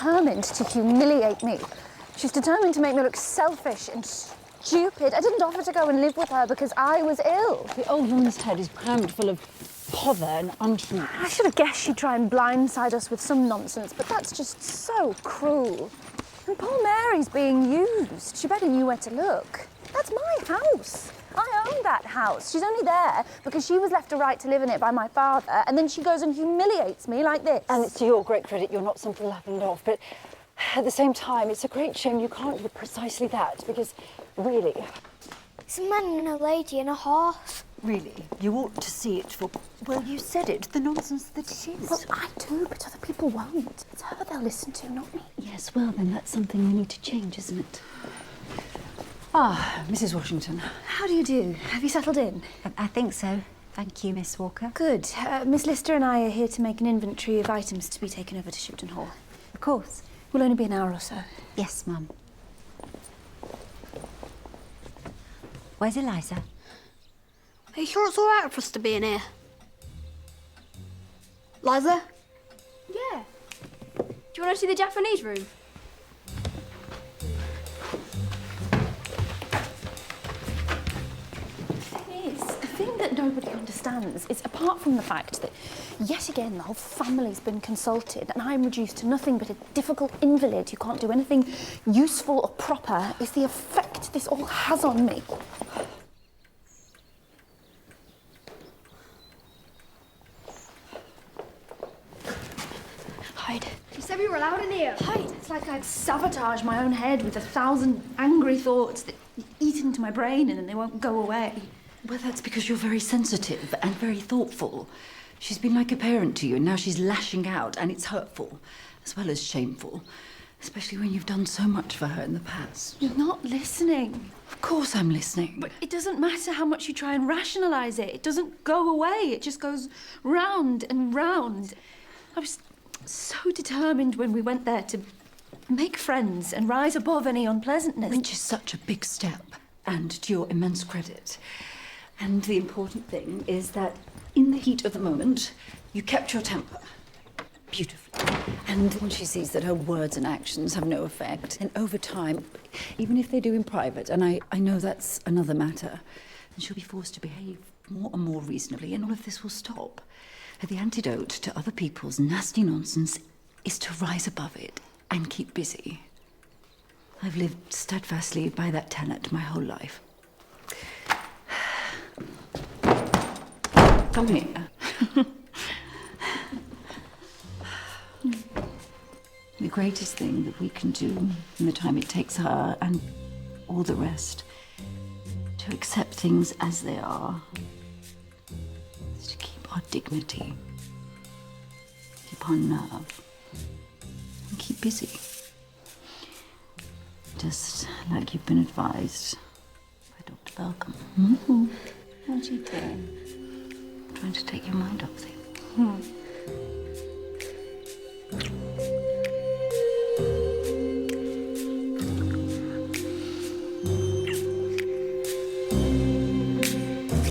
determined to humiliate me. She's determined to make me look selfish and stupid. I didn't offer to go and live with her because I was ill. The old woman's head is crammed full of pother and untruth. I should have guessed she'd try and blindside us with some nonsense, but that's just so cruel. And poor Mary's being used. She better knew where to look. That's my house. I own that house. She's only there because she was left a right to live in it by my father, and then she goes and humiliates me like this. And it's to your great credit you're not something lappened off, but at the same time, it's a great shame you can't do precisely that, because really... It's a man and a lady and a horse. Really, you ought to see it for... Well, you said it, the nonsense that it is. Well, I do, but other people won't. It's her they'll listen to, not me. Yes, well, then that's something we need to change, isn't it? Ah, Mrs. Washington. How do you do? Have you settled in? I think so. Thank you, Miss Walker. Good. Miss Lister and I are here to make an inventory of items to be taken over to Shipton Hall. Of course. Will only be an hour or so. Yes, Mum. Where's Eliza? Are you sure it's all right for us to be in here? Liza? Yeah. Do you want to see the Japanese room? The thing that nobody understands is, apart from the fact that, yet again, the whole family's been consulted and I'm reduced to nothing but a difficult invalid who can't do anything useful or proper, is the effect this all has on me. Hide. She said we were allowed in here. Hide. It's like I'd sabotage my own head with 1,000 angry thoughts that eat into my brain and then they won't go away. Well, that's because you're very sensitive and very thoughtful. She's been like a parent to you, and now she's lashing out, and it's hurtful, as well as shameful, especially when you've done so much for her in the past. You're not listening. Of course I'm listening. But it doesn't matter how much you try and rationalise it. It doesn't go away. It just goes round and round. I was so determined when we went there to make friends and rise above any unpleasantness. Which is such a big step, and to your immense credit. And the important thing is that in the heat of the moment, you kept your temper beautifully. And when she sees that her words and actions have no effect, and over time, even if they do in private, and I know that's another matter, then she'll be forced to behave more and more reasonably, and all of this will stop. The antidote to other people's nasty nonsense is to rise above it and keep busy. I've lived steadfastly by that tenet my whole life. Come here. The greatest thing that we can do in the time it takes her and all the rest to accept things as they are is to keep our dignity, keep our nerve, and keep busy. Just like you've been advised by Dr. Balcom. Mm-hmm. What are you doing? Trying to take your mind off things.